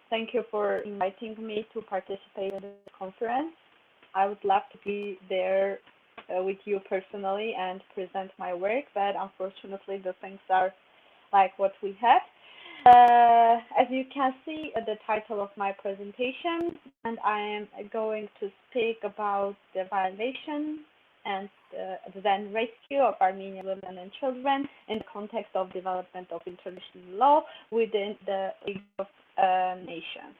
Thank you for inviting me to participate in this conference. I would love to be there with you personally and present my work, but unfortunately the things are like what we have. As you can see at the title of my presentation, and I am going to speak about the violation and then rescue of Armenian women and children in the context of development of international law within the League of Nations.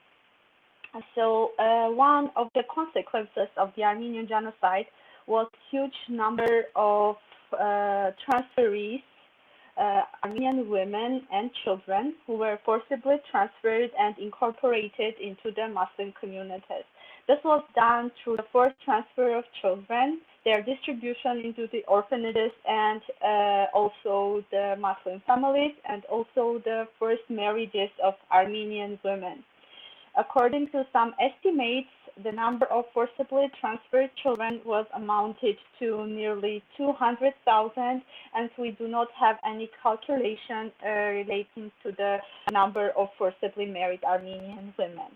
So one of the consequences of the Armenian genocide was huge number of transferees, Armenian women and children who were forcibly transferred and incorporated into the Muslim communities. This was done through the forced transfer of children, their distribution into the orphanages, and also the Muslim families, and also the first marriages of Armenian women. According to some estimates, the number of forcibly transferred children was amounted to nearly 200,000, and we do not have any calculation relating to the number of forcibly married Armenian women.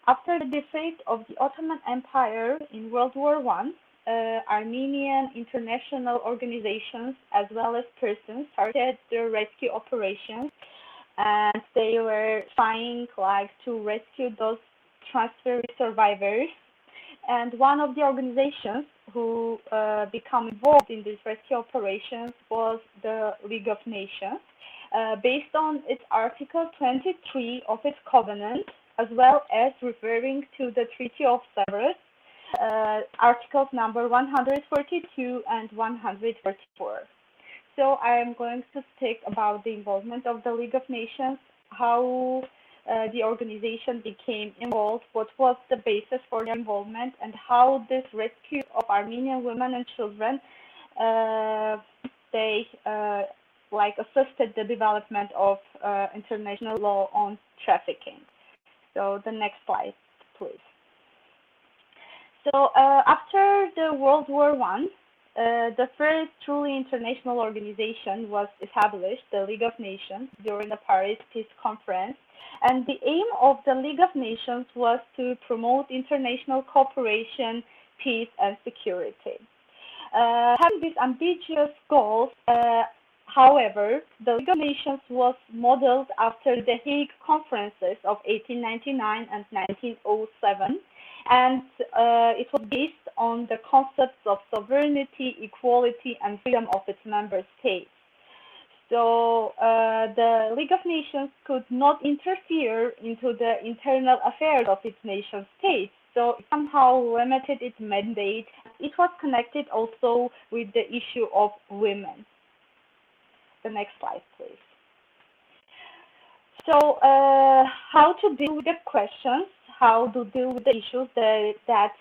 After the defeat of the Ottoman Empire in World War I, Armenian international organizations as well as persons started their rescue operations, and they were trying to rescue those transfer survivors. And one of the organizations who became involved in these rescue operations was the League of Nations, based on its Article 23 of its covenant, as well as referring to the Treaty of Severus, articles number 142 and 144. So I am going to speak about the involvement of the League of Nations, how the organization became involved, what was the basis for their involvement, and how this rescue of Armenian women and children, they assisted the development of international law on trafficking. So the next slide, please. So after the World War I, the first truly international organization was established, the League of Nations, during the Paris Peace Conference. And the aim of the League of Nations was to promote international cooperation, peace, and security. Having these ambitious goals, however, the League of Nations was modeled after the Hague Conferences of 1899 and 1907. And it was based on the concepts of sovereignty, equality, and freedom of its member states. So the League of Nations could not interfere into the internal affairs of its nation states, so it somehow limited its mandate. It was connected also with the issue of women. The next slide, please. So how to deal with the questions, how to deal with the issues that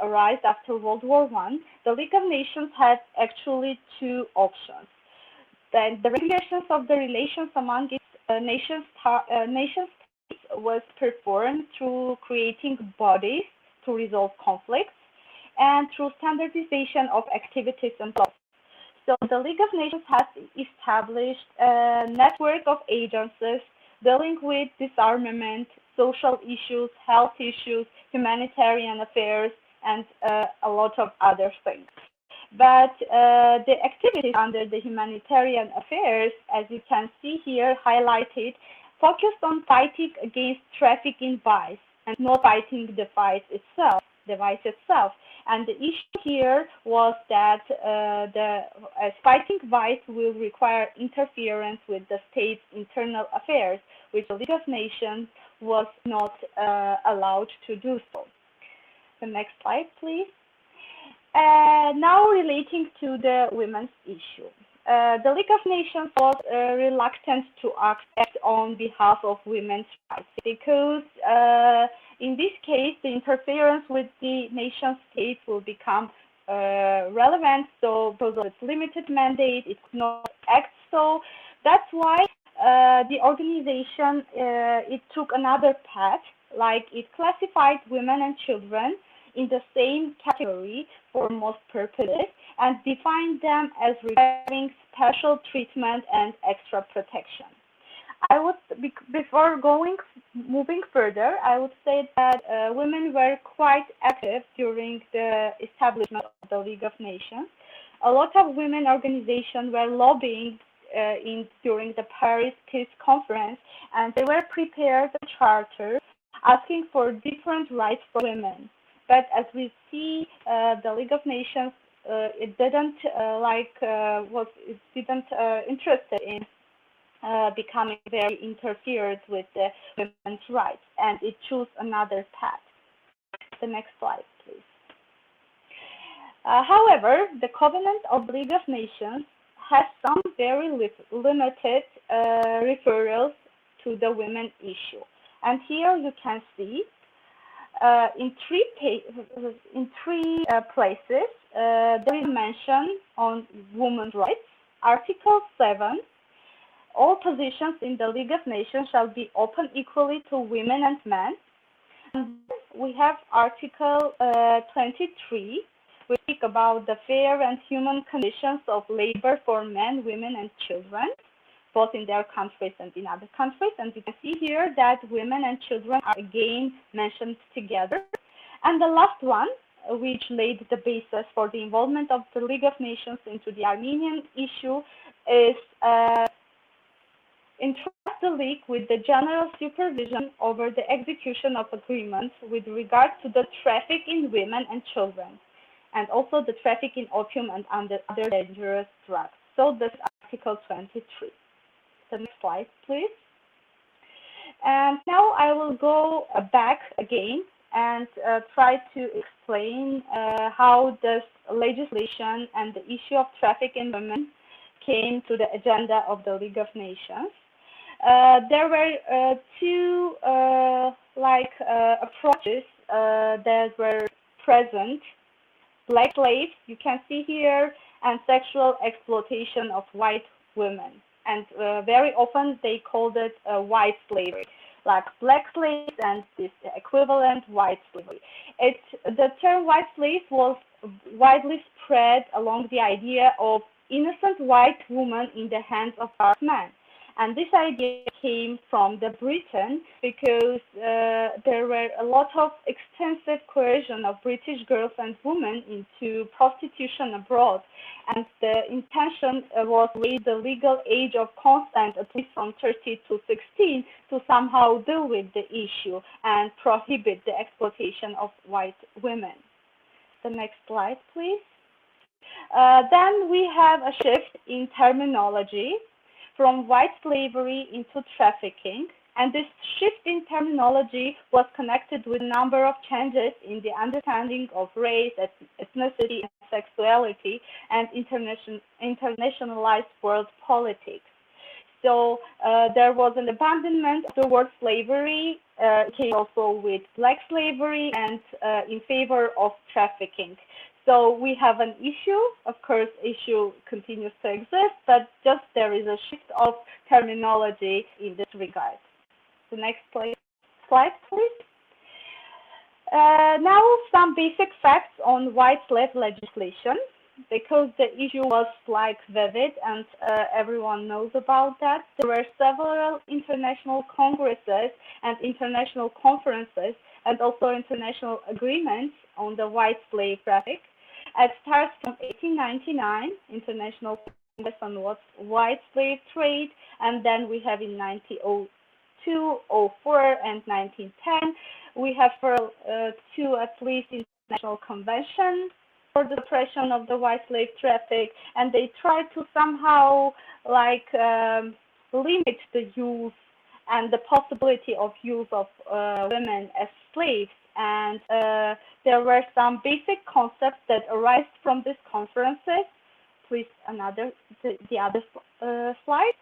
arise after World War I, the League of Nations had actually two options. Then the regulations of the relations among its nation states was performed through creating bodies to resolve conflicts and through standardization of activities and laws. So the League of Nations has established a network of agencies dealing with disarmament, social issues, health issues, humanitarian affairs, and a lot of other things. But the activities under the humanitarian affairs, as you can see here highlighted, focused on fighting against trafficking vice and not fighting the vice itself. And the issue here was that fighting vice will require interference with the state's internal affairs, which the League of Nations was not allowed to do so. The next slide, please. Now relating to the women's issue. The League of Nations was reluctant to act on behalf of women's rights because in this case, the interference with the nation states will become relevant. So because of its limited mandate, it could not act. So that's why the organization, it took another path, like it classified women and children in the same category for most purposes and defined them as requiring special treatment and extra protection. Before moving further, I would say that women were quite active during the establishment of the League of Nations. A lot of women organizations were lobbying during the Paris Peace Conference, and they were prepared a charter asking for different rights for women. But as we see, the League of Nations it didn't interested in becoming very interfered with the women's rights, and it chose another path. The next slide, please. However, the Covenant of the League of Nations has some very limited referrals to the women issue. And here you can see in three places there is mention on women's rights. Article 7, all positions in the League of Nations shall be open equally to women and men. And we have Article 23, which speaks about the fair and human conditions of labor for men, women, and children, both in their countries and in other countries. And you can see here that women and children are again mentioned together. And the last one, which laid the basis for the involvement of the League of Nations into the Armenian issue, is entrust the League with the general supervision over the execution of agreements with regard to the traffic in women and children, and also the traffic in opium and other dangerous drugs. So this is Article 23. The next slide, please. And now I will go back again and try to explain how this legislation and the issue of traffic in women came to the agenda of the League of Nations. There were two approaches that were present: black slaves, you can see here, and sexual exploitation of white women. And very often they called it white slavery, like black slaves and this equivalent white slavery. The term white slave was widely spread along the idea of innocent white woman in the hands of dark men. And this idea came from the Britain because there were a lot of extensive coercion of British girls and women into prostitution abroad. And the intention was to raise the legal age of consent at least from 30 to 16 to somehow deal with the issue and prohibit the exploitation of white women. The next slide, please. Then we have a shift in terminology from white slavery into trafficking, and this shift in terminology was connected with a number of changes in the understanding of race, ethnicity, and sexuality, and internationalized world politics. So there was an abandonment of the word slavery, came also with black slavery, and in favor of trafficking. So we have an issue. Of course, issue continues to exist, but just there is a shift of terminology in this regard. The next slide, please. Now some basic facts on white slave legislation, because the issue was vivid and everyone knows about that. There were several international congresses and international conferences and also international agreements on the white slave traffic. It starts from 1899, International Congress on White Slave Trade, and then we have in 1902, 04, and 1910, we have two at least international conventions for the suppression of the white slave traffic, and they try to somehow limit the use and the possibility of use of women as slaves. And there were some basic concepts that arise from these conferences. Please, the other slide.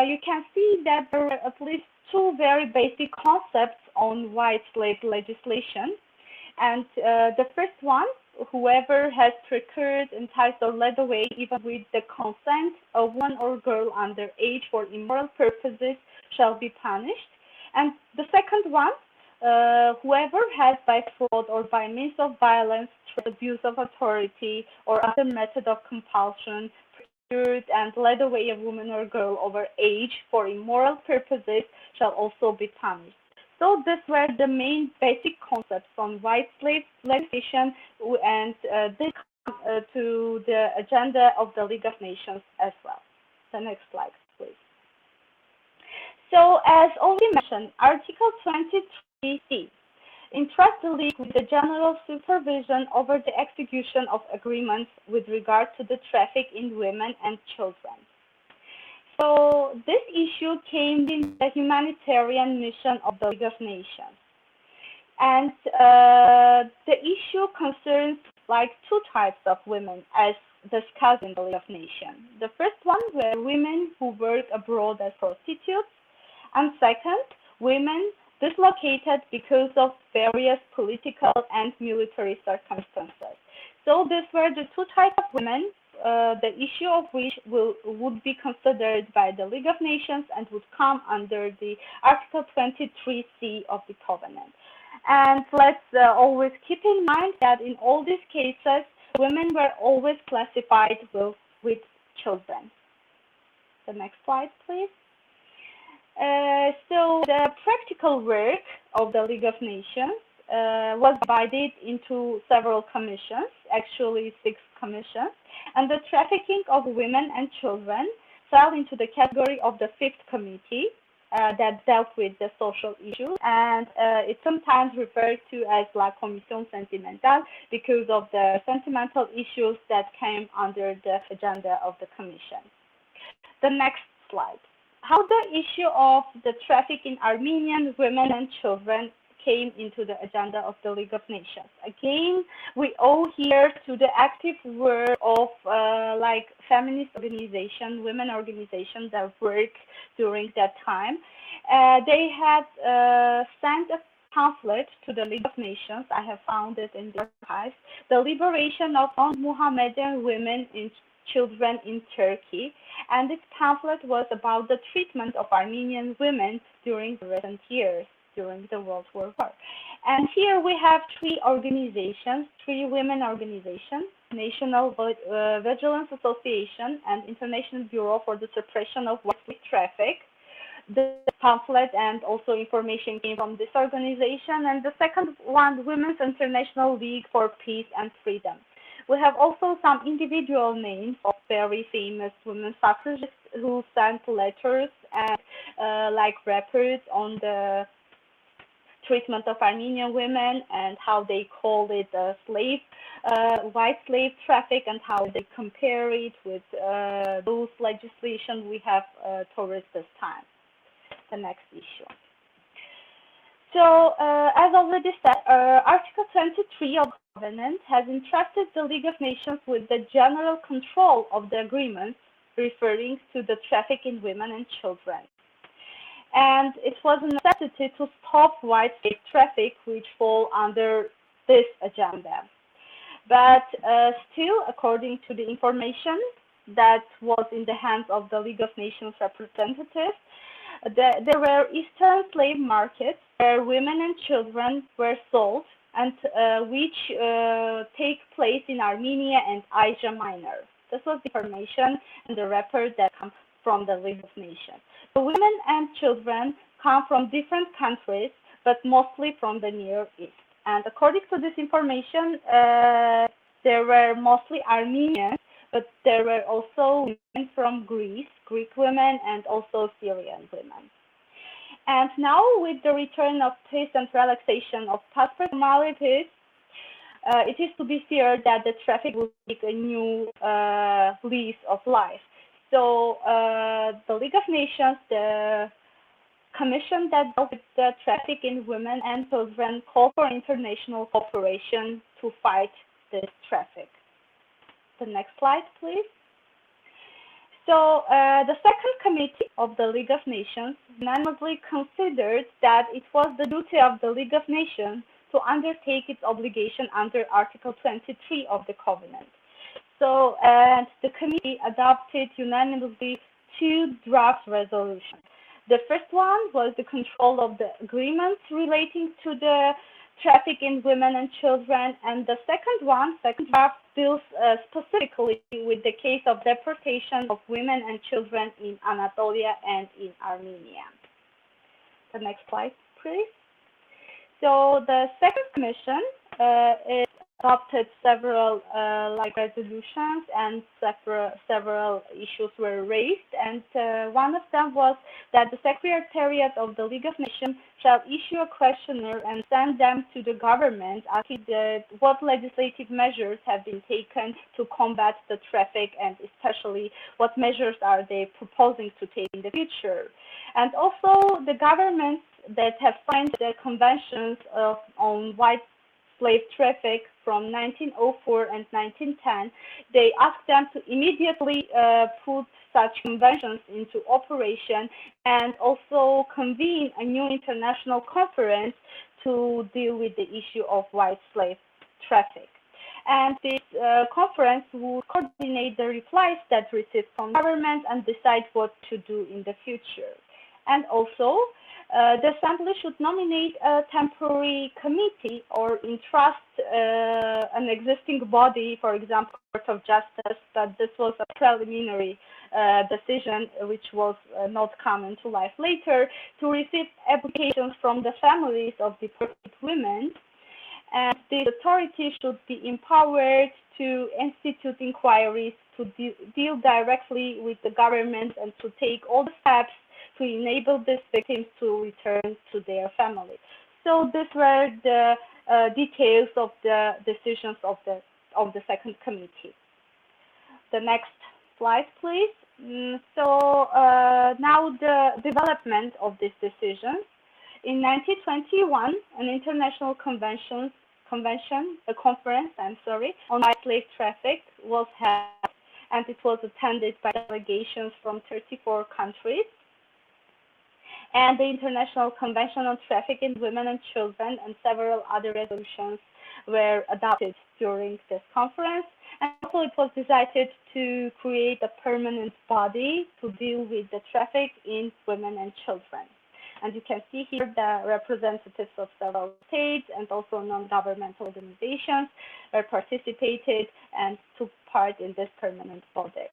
You can see that there are at least two very basic concepts on white slave legislation. And the first one, whoever has procured, enticed, or led away, even with the consent of one or girl under age for immoral purposes, shall be punished. And the second one, whoever has by fraud or by means of violence, through abuse of authority, or other method of compulsion, injured and led away a woman or girl over age for immoral purposes shall also be punished. So these were the main basic concepts from white slave legislation, and this comes to the agenda of the League of Nations as well. The next slide, please. So as already mentioned, Article 23C entrusts the League with the general supervision over the execution of agreements with regard to the traffic in women and children. So this issue came in the humanitarian mission of the League of Nations. And the issue concerns like two types of women as discussed in the League of Nations. The first one were women who work abroad as prostitutes, and second, women dislocated because of various political and military circumstances. So these were the two types of women, the issue of which would be considered by the League of Nations and would come under the Article 23C of the Covenant. And let's always keep in mind that in all these cases, women were always classified with children. The next slide, please. So the practical work of the League of Nations was divided into several commissions, actually 6 commissions, and the trafficking of women and children fell into the category of the 5th committee that dealt with the social issues, and it's sometimes referred to as La Commission Sentimentale because of the sentimental issues that came under the agenda of the commission. The next slide. How the issue of the traffic in Armenian women and children came into the agenda of the League of Nations. Again, we owe here to the active work of like feminist organizations, women organizations that worked during that time. They had sent a pamphlet to the League of Nations. I have found it in the archives. The liberation of non-Muhammadan women and children in Turkey, and this pamphlet was about the treatment of Armenian women during the recent years, during the World War I. And here we have 3 organizations, 3 women organizations, National Vigilance Association and International Bureau for the Suppression of White Traffic. The pamphlet and also information came from this organization, and the second one, Women's International League for Peace and Freedom. We have also some individual names of very famous women suffragists who sent letters and like reports on the treatment of Armenian women and how they call it white slave traffic, and how they compare it with those legislation we have towards this time. The next issue. So, as already said, Article 23 of the Covenant has entrusted the League of Nations with the general control of the agreements referring to the traffic in women and children. And it was a necessity to stop white slave traffic, which fall under this agenda. But still, according to the information that was in the hands of the League of Nations representatives, there were Eastern slave markets where women and children were sold, and which take place in Armenia and Asia Minor. This was the information and the report that comes from the League of Nations. The women and children come from different countries, but mostly from the Near East. And according to this information, there were mostly Armenians, but there were also women from Greece, Greek women, and also Syrian women. And now, with the return of peace and relaxation of passport formalities, it is to be feared that the traffic will take a new lease of life. So the League of Nations, the commission that dealt with the traffic in women and children, called for international cooperation to fight this traffic. The next slide, please. So the second committee of the League of Nations unanimously considered that it was the duty of the League of Nations to undertake its obligation under Article 23 of the Covenant. So the committee adopted unanimously 2 draft resolutions. The first one was the control of the agreements relating to the traffic in women and children, and the second draft, deals specifically with the case of deportation of women and children in Anatolia and in Armenia. The next slide, please. So the second commission is adopted several resolutions, and several issues were raised, and one of them was that the Secretariat of the League of Nations shall issue a questionnaire and send them to the government asking what legislative measures have been taken to combat the traffic, and especially what measures are they proposing to take in the future. And also the governments that have signed the conventions on white slave traffic from 1904 and 1910, they asked them to immediately put such conventions into operation and also convene a new international conference to deal with the issue of white slave traffic. And this conference would coordinate the replies that received from government and decide what to do in the future. And also, the Assembly should nominate a temporary committee or entrust an existing body, for example, Court of Justice, but this was a preliminary decision which was not come into life later, to receive applications from the families of deported women. And the authority should be empowered to institute inquiries, to deal directly with the government, and to take all the steps to enable these victims to return to their families. So these were the details of the decisions of the second committee. The next slide, please. So now the development of these decisions. In 1921, an international conference on white slave traffic was held, and it was attended by delegations from 34 countries. And the International Convention on Traffic in Women and Children and several other resolutions were adopted during this conference. And also it was decided to create a permanent body to deal with the traffic in women and children. And you can see here the representatives of several states and also non-governmental organizations were participated and took part in this permanent body.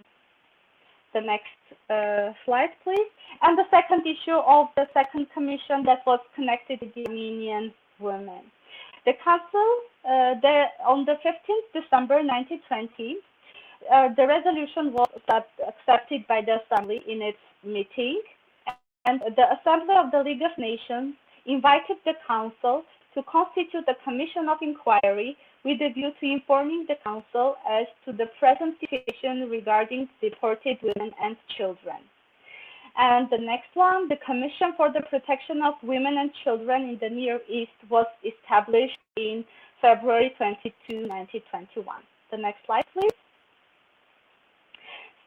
The next slide, please. And the second issue of the second commission that was connected with the Armenian women. The Council, on the 15th December 1920, the resolution was accepted by the Assembly in its meeting, and the Assembly of the League of Nations invited the Council to constitute a commission of inquiry with a view to informing the Council as to the present situation regarding deported women and children. And the next one, the Commission for the Protection of Women and Children in the Near East was established in February 22, 1921. The next slide, please.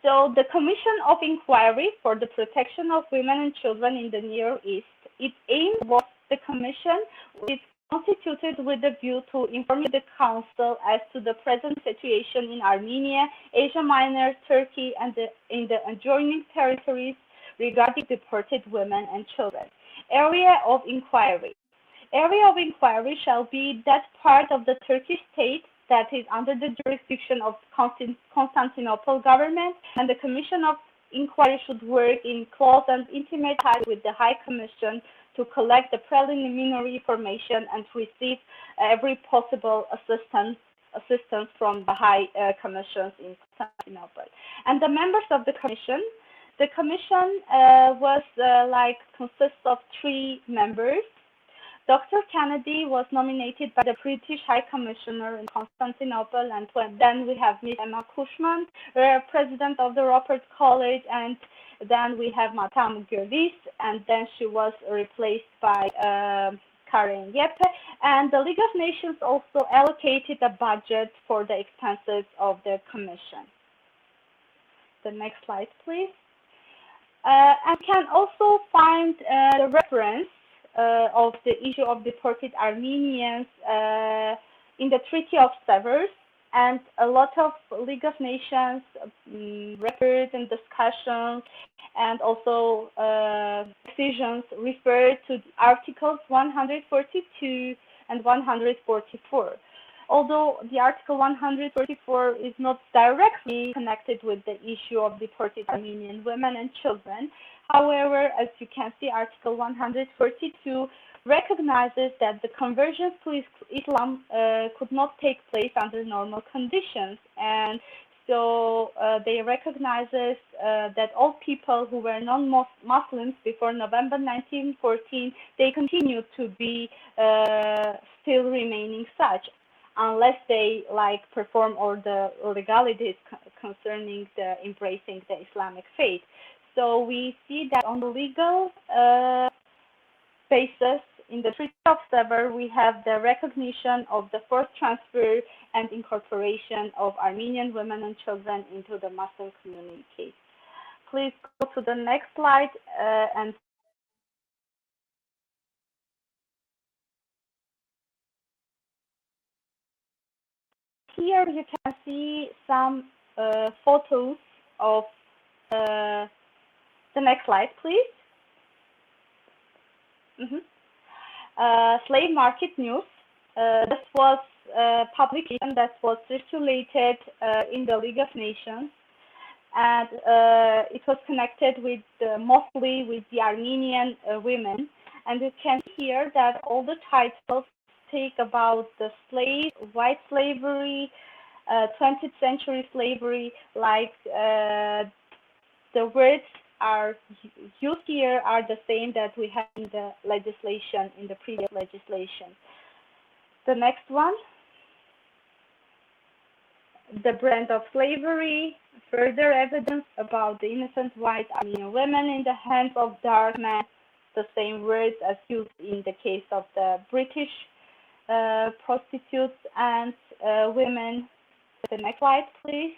So the Commission of Inquiry for the Protection of Women and Children in the Near East, its aim was the Commission is constituted with a view to inform the Council as to the present situation in Armenia, Asia Minor, Turkey, and in the adjoining territories regarding deported women and children. Area of inquiry. Area of inquiry shall be that part of the Turkish state that is under the jurisdiction of Constantinople government, and the Commission of Inquiry should work in close and intimate ties with the High Commission to collect the preliminary information and receive every possible assistance from the High Commissions in Constantinople. And the members of the Commission consists of 3 members. Dr. Kennedy was nominated by the British High Commissioner in Constantinople, and then we have Ms. Emma Cushman, president of the Robert College, and then we have Madame Gürlis, and then she was replaced by Karen Yepe. And the League of Nations also allocated a budget for the expenses of the commission. The next slide, please. And can also find the reference of the issue of deported Armenians in the Treaty of Sevres, and a lot of League of Nations records and discussions and also decisions refer to Articles 142 and 144. Although the Article 144 is not directly connected with the issue of deported Armenian women and children, however, as you can see, Article 142 recognizes that the conversions to Islam could not take place under normal conditions, and so they recognizes that all people who were non-Muslims before November 1914, they continue to be still remaining such, unless they perform all the legalities concerning the embracing the Islamic faith. So we see that on the legal basis, in the Treaty of Sevres, we have the recognition of the forced transfer and incorporation of Armenian women and children into the Muslim community. Please go to the next slide and here you can see some photos of the next slide, please. Slave market news. This was a publication that was circulated in the League of Nations, and it was connected with mostly with the Armenian women. And you can see here that all the titles speak about the slave, white slavery, 20th century slavery, the words are used here are the same that we have in the legislation, in the previous legislation. The next one, the brand of slavery, further evidence about the innocent white Armenian women in the hands of dark men, the same words as used in the case of the British prostitutes and women. The next slide, please.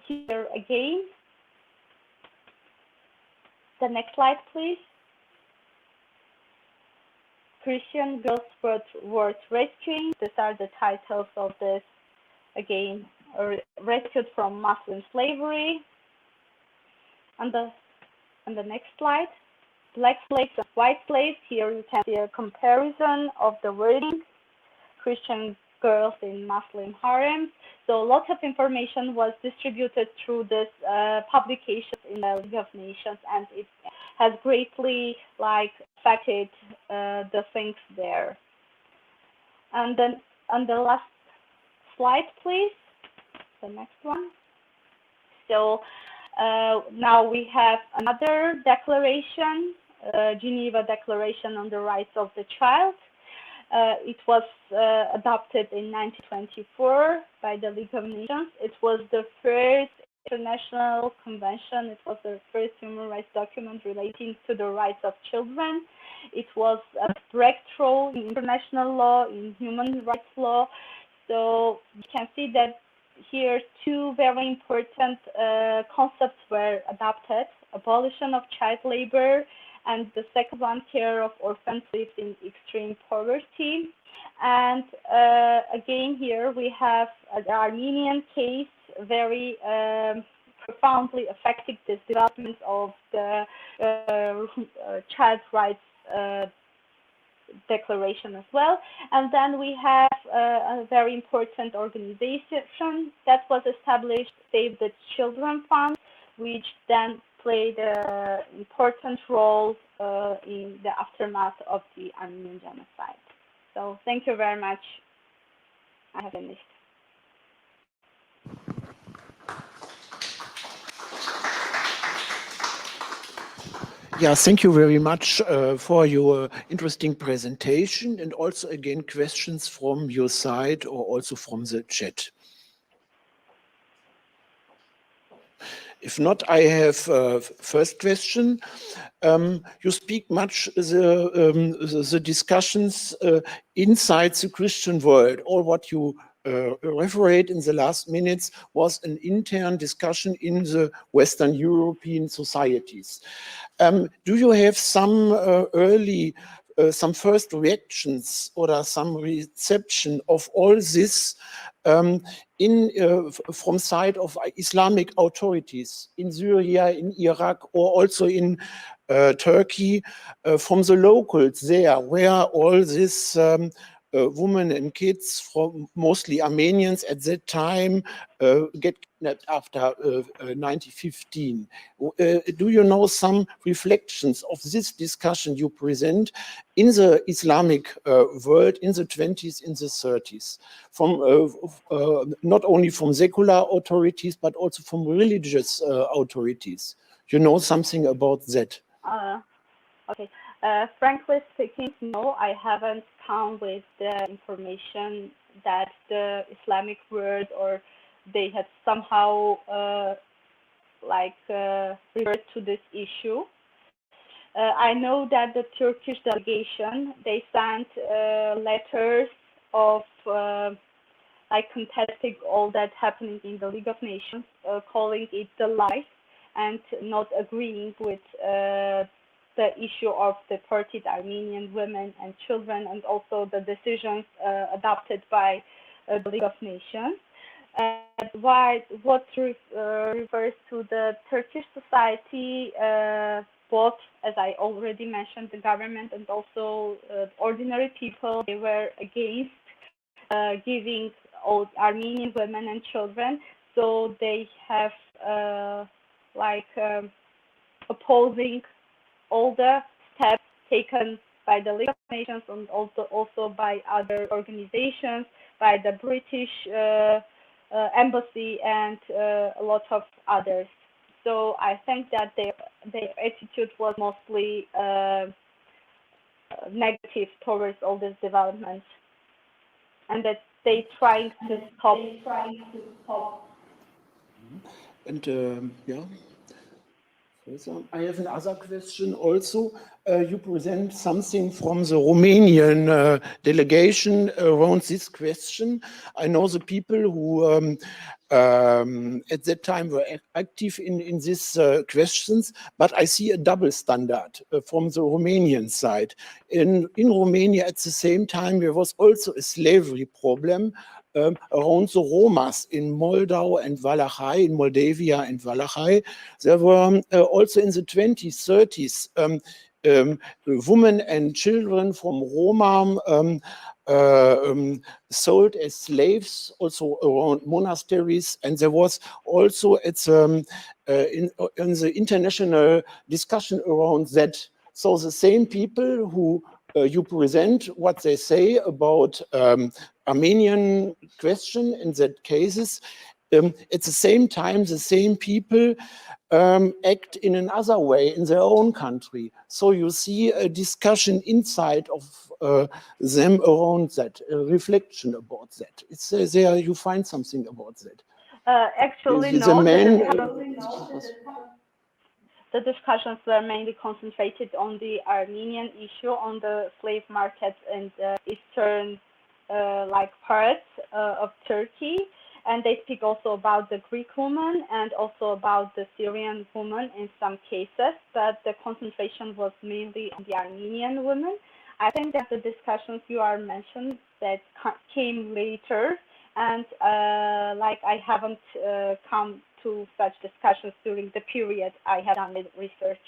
Here again. The next slide, please. Christian girls worth rescuing. These are the titles of this, again, rescued from Muslim slavery. And the next slide, black slaves and white slaves. Here you can see a comparison of the wording. Christian girls in Muslim harems. So lots of information was distributed through this publication in the League of Nations, and it has greatly affected the things there. And then on the last slide, please, the next one. So now we have another declaration, Geneva Declaration on the Rights of the Child. It was adopted in 1924 by the League of Nations. It was the first international convention. It was the first human rights document relating to the rights of children. It was a breakthrough in international law, in human rights law. So you can see that here two very important concepts were adopted: abolition of child labor, and the second one, care of orphans lived in extreme poverty. And again, here we have the Armenian case, very profoundly affecting the development of the child rights declaration as well. And then we have a very important organization that was established, Save the Children Fund, which then played an important role in the aftermath of the Armenian genocide. So thank you very much. I have finished. Yeah, thank you very much for your interesting presentation, and also again questions from your side or also from the chat. If not, I have first question. You speak much the discussions inside the Christian world. All what you referate in the last minutes was an intern discussion in the Western European societies. Do you have some early some first reactions or some reception of all this from side of Islamic authorities in Syria, in Iraq, or also in Turkey, from the locals there, where all this women and kids from mostly Armenians at that time get kidnapped after 1915. Do you know some reflections of this discussion you present in the Islamic world in the 20s, in the 30s, from not only from secular authorities, but also from religious authorities? You know something about that? Okay. Frankly speaking, no, I haven't found with the information that the Islamic world or they had somehow referred to this issue. I know that the Turkish delegation, they sent letters of contesting all that happening in the League of Nations, calling it the lie and not agreeing with the issue of deported Armenian women and children, and also the decisions adopted by the League of Nations. What refers to the Turkish society, both, as I already mentioned, the government and also ordinary people, they were against giving all Armenian women and children. So they have opposing all the steps taken by the League of Nations and also by other organizations, by the British embassy and a lot of others. So I think that their attitude was mostly negative towards all this development, and that they trying to stop. And yeah. I have another question also. You present something from the Romanian delegation around this question. I know the people who at that time were active in these questions, but I see a double standard from the Romanian side. In Romania, at the same time, there was also a slavery problem around the Romas in Moldau and Walachei, in Moldavia and Walachei. There were also in the 20s, 30s, women and children from Roma sold as slaves, also around monasteries, and there was also in the international discussion around that. So the same people who you present what they say about Armenian question in that cases, at the same time, the same people act in another way in their own country. So you see a discussion inside of them around that, a reflection about that. It's there you find something about that. Actually, no. The discussions were mainly concentrated on the Armenian issue, on the slave markets in the eastern parts of Turkey. And they speak also about the Greek woman and also about the Syrian woman in some cases, but the concentration was mainly on the Armenian women. I think that the discussions you are mentioned that came later, and I haven't come to such discussions during the period I have done with research.